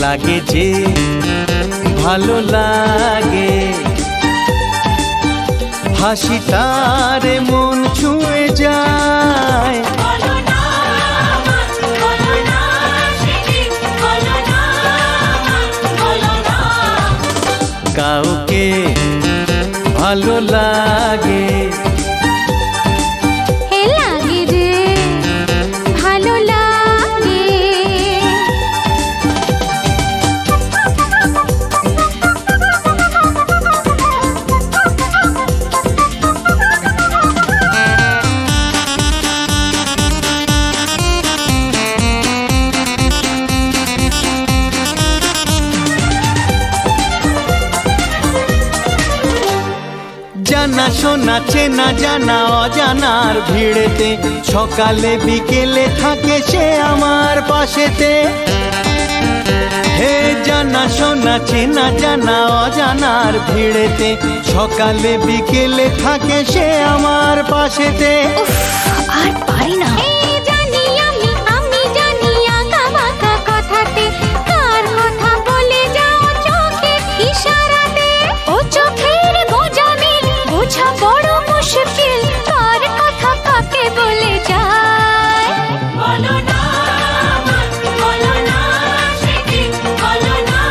লাগে যে ভালো লাগে, হাসি তারে মন ছুঁয়ে যায়। কাউকে ভালো লাগে, লাগে রে ভালো লাগে। জানা শোনা চেনা জানা অজানার ভিড়েতে, সকালে বিকেলে থাকে সে আমার পাশেতে। হে জানা শোনা চেনা জানা অজানার ভিড়েতে, সকালে বিকেলে থাকে সে আমার পাশেতে। আর পারি না। জানি আমি জানি আঁকা বাঁকা কথাতে, কার কথা বলে যাও চোখে ইশারাতে। ও চোখের গোজামিল বোঝা বড় মুশকিল, কার কথা কাকে বলে যায়। বলো না বলো না বলো না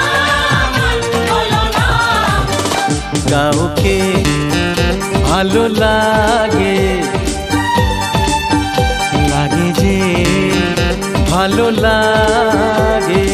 বলো না। কাউকে ভালো লাগে, লাগে যে ভালো লাগে।